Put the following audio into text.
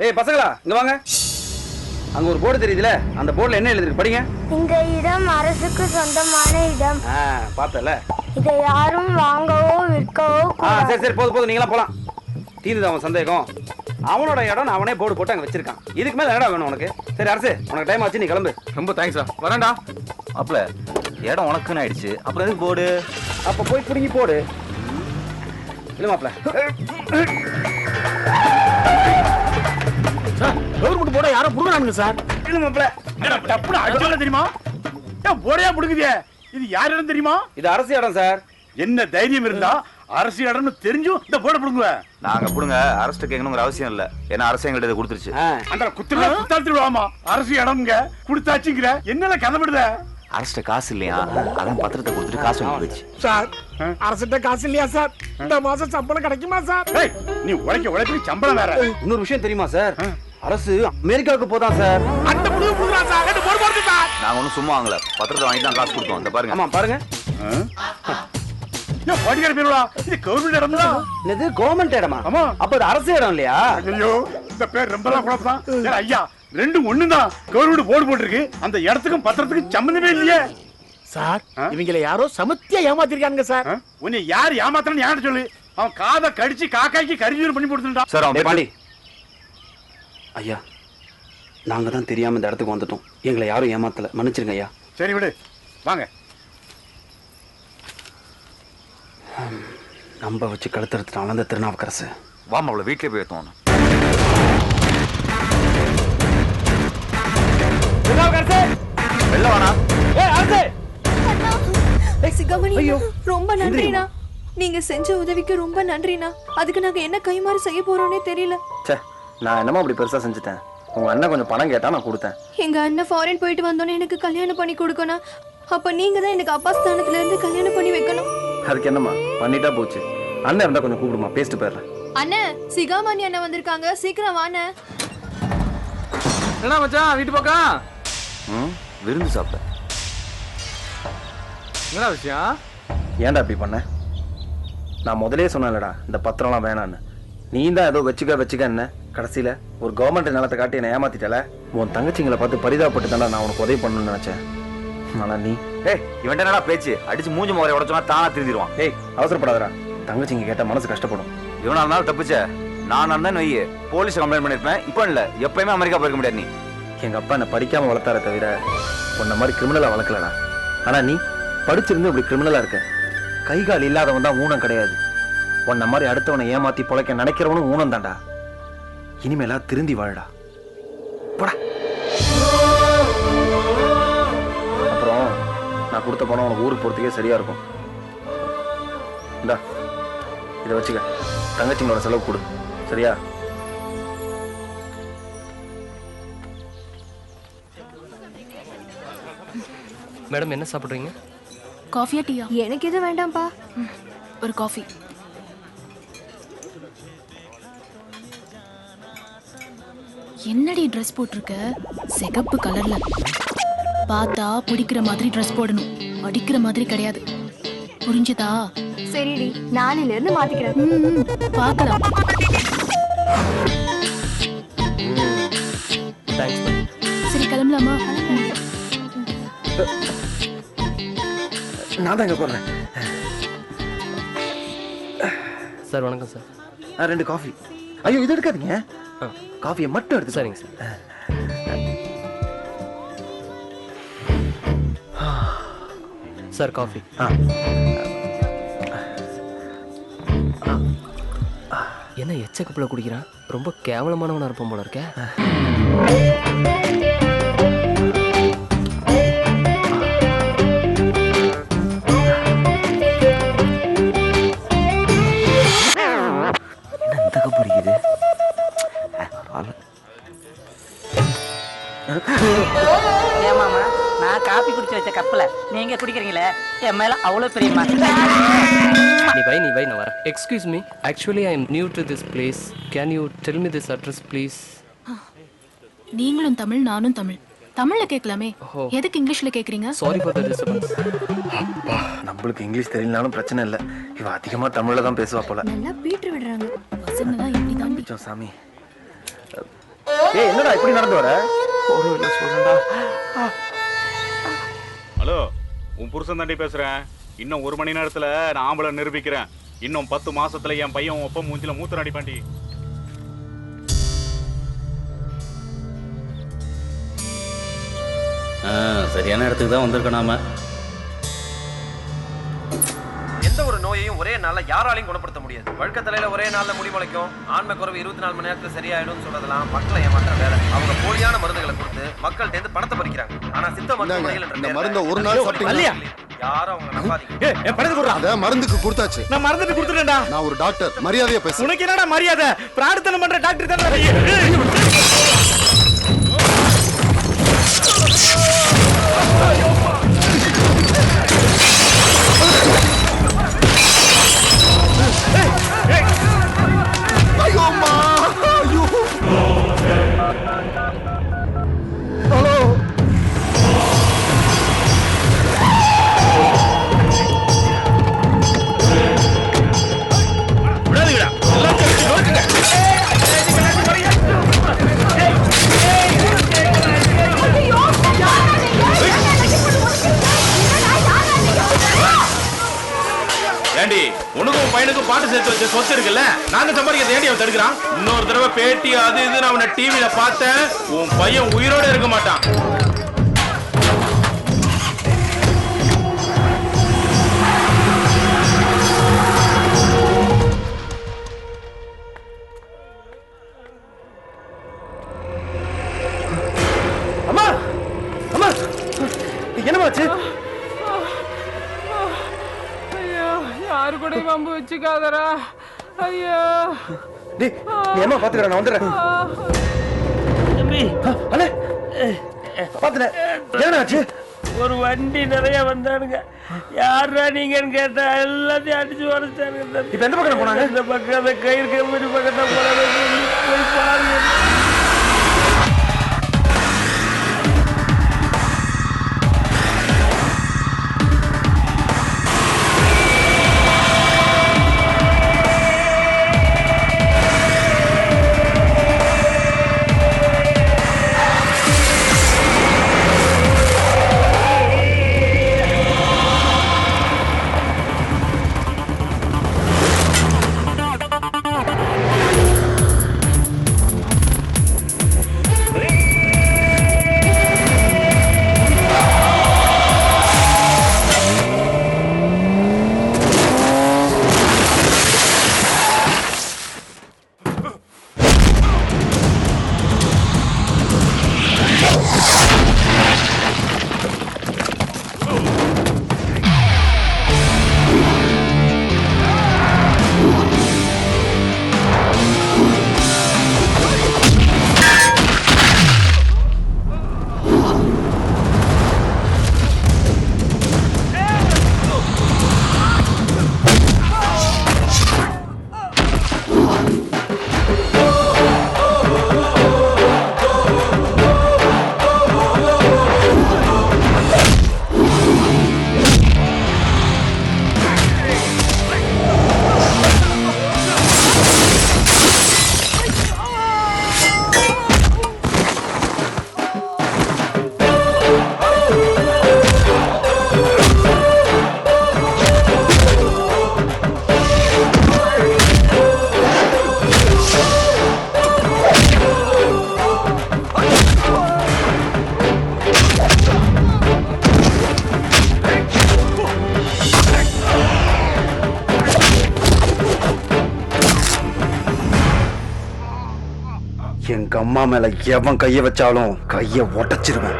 ஏய் பசங்களா இங்க வாங்க. அங்க ஒரு போர்டு தெரியுதுல, அந்த போர்டுல என்ன எழுதிருக்கு படிங்க. இந்த இடம் அரசுக்கு சொந்தமான இடம். பார்த்தல. இதை யாரும் வாங்கவோ விற்கவோ கூடாது. சரி போதும் நீங்களா போலாம். தீர்ந்து அவன் சந்தேகம். அவனோட இடம் அவனே போர்டு போட்டு அங்க வச்சிருக்கான். இதுக்கு மேல என்னடா வேணும் உனக்கு? சரி அரசு, உனக்கு டைம் ஆச்சு, நீ கிளம்பு. ரொம்ப தேங்க்ஸா, வரேன்டா. அப்பல இடம் உனக்குன்னு ஆயிடுச்சு, அப்புறம் எதுக்கு போர்டு? அப்ப போய் பிடிங்கி போடு. இல்ல மாப்ள, கவர்மெண்ட் போட யாரோ புடுறானுங்க சார். இல்ல மாப்ள, டப்புனு அடிச்சல தெரியுமா? ஏன் போடையா புடுங்குதே? இது யார் இடம் தெரியுமா? இது அரசு இடம் சார். என்ன தைரியம் இருந்தா அரசு இடம்னு தெரிஞ்சும் இந்த போட புடுங்குவ? நாங்க புடுங்க அரசு கேட்கணுங்கிற அவசியம் இல்ல, ஏன்னா அரசு எங்கள்ட்ட கொடுத்துருச்சு. அந்த குத்துல குத்தாத்திடுவாமா. அரசு இடம்ங்க கொடுத்தாச்சுங்கிற என்னல கதப்படுத? அரசு காசு இல்லையா, அதான் பத்திரத்தை கொடுத்துட்டு காசு வாங்கி போயிடுச்சு. சார் அரசிட்ட காசு இல்லையா சார்? இந்த மாசம் சம்பளம் கிடைக்குமா சார்? நீ உழைக்க சம்பளம் வேற. இன்னொரு விஷயம் தெரியுமா சார்? அரசு அமெரிக்காவுக்கு போதான் சார். அந்த முடிவு புடுறா சார். ரெண்டு போடு போடுங்க சார். நாங்க ஒன்னும் சும்மா வாங்கல, பத்திரத்தை வாங்கி தான் காசு கொடுத்தோம். இந்த பாருங்க. ஆமா பாருங்க. பாடிகார பேருடா, இது கவர்மெண்ட் இடம்ல. இது கவர்மெண்ட் இடமா? ஆமா. அப்ப இது அரசு இடம் இல்லையா? ஐயோ, இந்த பேர் ரொம்பலாம் குழப்பம். ஐயா, ரெண்டும் ஒண்ணுதான். கவர்மெண்ட் போர்டு போட்டுருக்கு, அந்த இடத்துக்கும் பத்திரத்துக்கும் சம்பந்தமே இல்லையே சார். இவங்களை யாரோ சமத்தியா ஏமாத்திருக்காங்க சார். உன்னை யார் ஏமாத்தறன்னு யார்ட்ட சொல்லு. அவன் காதை கடிச்சு காக்காய்க்கு கரிஜூர் பண்ணி போட்டுட்டான் சார். அவன் பாண்டி ஐயா, நாங்க தான் தெரியாம இந்த இடத்துக்கு வந்துட்டோம். எங்களை யாரும் ஏமாத்தல, மன்னிச்சிருங்க ஐயா. சரி விடு, வாங்க. நம்ப வச்சு கழுத்தறுத்துட்டான் அந்த திருநாவுக்கரசு. வாமா, அவளை வீட்லயே போய் ஏத்துவோம். வெளில வாடா. சிகாமணி, ரொம்ப நன்றிண்ணா. நீங்க செஞ்ச உதவிக்கு ரொம்ப நன்றிண்ணா. அதுக்கு நாங்க என்ன கைமாறு செய்ய போறோம்னே தெரியல. நான் என்னமோ அப்படி பெருசா செஞ்சுட்டேன். உங்க அண்ணன் கொஞ்சம் பணம் கேட்டா நான் கொடுத்தேன். எங்க அண்ணன் ஃபாரின் போயிட்டு வந்தோன்னே எனக்கு கல்யாணம் பண்ணி கொடுக்கணும். அப்ப நீங்க தான் எனக்கு அப்பா ஸ்தானத்துல இருந்து கல்யாணம் பண்ணி வைக்கணும். அதுக்கு என்னம்மா, பண்ணிட்டா போச்சு. அண்ணன் இருந்தா கொஞ்சம் கூப்பிடுமா, பேசிட்டு போயிடுறேன். அண்ணன், சிகாமணி அண்ணன் வந்திருக்காங்க, சீக்கிரம் வாண்ணே. என்ன மச்சான், வீட்டு பக்கம் விருந்து சாப்பிட்ட? என்ன விஷயம்? ஏன்டா இப்படி பண்ண? நான் முதலே சொன்னேன்லடா, இந்த பத்திரம்லாம் வேணான்னு. நீ தான் ஏதோ வச்சுக்க என்ன கடைசியில ஒரு கவர்மெண்ட் நிலத்தை காட்டி என்னை ஏமாத்திட்டல. உன் தங்கச்சிங்களை பார்த்து பரிதாபப்பட்டு தானே நான் உனக்கு உதவி பண்ணணும்னு நினைச்சேன். ஆனா நீ இவன்ட்ட என்னடா பேச்சு? அடிச்சு மூஞ்சி முகரை உடச்சோன்னா தானா திருந்திடுவான். அவசரப்படாதடா, தங்கச்சிங்க கேட்ட மனசு கஷ்டப்படும். இவனா இருந்தாலும் தப்பிச்ச. நான் இருந்தா நொய்யே போலீஸ் கம்ப்ளைண்ட் பண்ணிருப்பேன். இப்போ இல்ல, எப்பயுமே அமெரிக்கா போயிருக்க முடியாது. நீ எங்க அப்பா என்ன படிக்காம வளர்த்தார தவிர உன்ன மாதிரி கிரிமினலா வளர்க்கலடா. ஆனா நீ படிச்சிருந்து இப்படி கிரிமினலா இருக்க. கை கால் இல்லாதவன் தான் ஊனம் கிடையாது. உன்ன மாதிரி அடுத்தவனை ஏமாத்தி பொழைக்க நினைக்கிறவனும் ஊனம் தான்டா. இனிமேலா திருந்தி வாழடா. போடா. அப்புறம் நான் கொடுத்த பணம் உனக்கு ஊருக்கு போறதுக்கே சரியா இருக்கும். இந்தா இதை வச்சுக்க, தங்கச்சிங்களோட செலவு கொடு, சரியா? மேடம், என்ன சாப்பிட்றீங்க? காஃபியா டீயா? எனக்கு எதுவும் வேண்டாம்ப்பா. ஒரு காஃபி. என்னடி ட்ரெஸ் போட்டிருக்க? சிகப்பு கலர்ல. பார்த்தா பிடிக்கிற மாதிரி ட்ரெஸ் போடணும், அடிக்கிற மாதிரி கிடையாது. புரிஞ்சதா? சரிடி, நாளையில இருந்து மாத்திக்கிறேன். பார்க்கலாம். தேங்க்ஸ். சரி, கிளம்பலாமா? நான் தான் இங்க போடுறேன். சார் வணக்கம் சார். 2 காஃபி. ஐயோ, இது எடுக்காதீங்க, காஃபியை மட்டும் எடுத்து. சரிங்க சார். Sir coffee. என்ன எச்ச கப்பில் குடிக்கிறான்? ரொம்ப கேவலமானவனா இருப்பான் போல இருக்க. ஏமாமா, நான் காபி குடிச்சு வச்ச கப்பல நீங்க குடிக்கிறீங்களே, என் மேல அவ்வளவு பிரியமா? நீ வை நான் வரேன். Excuse me, actually I am new to this place. Can you tell me this address please? நீங்களும் தமிழ், நானும் தமிழ். தமிழ்ல கேட்கலாமே, எதுக்கு இங்கிலீஷ்ல கேக்குறீங்க? Sorry for the disturbance. நம்மளுக்கு இங்கிலீஷ் தெரியலனாலும் பிரச்சனை இல்லை. இவ அதிகமா தமிழ்ல தான் பேசுவா போல. நல்லா பீட்டர் விடுறாங்க. பசங்க தான் எப்படி தாண்டி. சாமி, ஏய் என்னடா இப்படி நடந்து வர? கோவில்ல சொல்றேன்டா. ஹலோ, உன் புருஷன் தாண்டி பேசுறேன். இன்னும் 1 மணி நேரத்துல நான் ஆம்பளை நிரூபிக்கிறேன். இன்னும் 10 மாசத்துல என் பையன் ஒப்ப மூஞ்சில மூத்திரம் அடிப்பாண்டி. சரியான இடத்துக்கு தான் வந்திருக்கோம் நாம. எந்த ஒரு நோயையும் ஒரே நாள்ல யாராலையும் குணப்படுத்த முடியாது. வழுக்க தலையில ஒரே நாள்ல முடி முளைக்கும், ஆண்மை குறைவு 24 மணி நேரத்துல சரியாயிடும் சொல்றதெல்லாம் மக்களை ஏமாற்ற வேலை. அவங்க போலியான மருந்துகளை கொடுத்து மக்கள்கிட்ட இருந்து பணத்தை பறிக்கிறாங்க. ஆனா சித்த மருத்துவமனைகள் மருந்தை ஒரு நாள் சாப்பிட்டீங்க யாரும் அவங்க நம்பாதீங்க. மருந்துக்கு கொடுத்தாச்சு. நான் மறந்துட்டு கொடுத்துட்டேன்டா. நான் ஒரு டாக்டர், மரியாதையா பேசு. உனக்கு என்னடா மரியாதை? பிரார்த்தனை பண்ற டாக்டர் தானே. ஏண்டி உனக்கும் பையனுக்கும் பாட்டு சேர்த்து வச்ச சொத்து இருக்குல்ல, நாங்க சம்பாதிக்கிறத ஏண்டி அவன் தடுக்கிறான்? இன்னொரு தடவை பேட்டி அது இதுன்னு அவனை டிவியில பார்த்தேன், உன் பையன் உயிரோட இருக்க மாட்டான். அம்மா அம்மா என்னமாச்சு? யாரு கூட வம்பு வச்சுக்காதரா. ஐயோ டேய் நீ அம்மா பாத்துக்கற, நான் வந்துறேன். தம்பி அண்ணே பாத்துல என்னாச்சு? ஒரு வண்டி நிறைய வந்தானுங்க. யாரா நீங்கன்னு கேட்டா எல்லாத்தையும் அடிச்சு உடச்சானுங்க. இப்ப எந்த பக்கம் போனாங்க? இந்த பக்கம் அந்த கயிறு கம்பெனி பக்கத்தை போனாங்க. போய் பாருங்க. எங்க அம்மா மேல எவன் கைய வச்சாலும் கைய உடைச்சிருவேன்.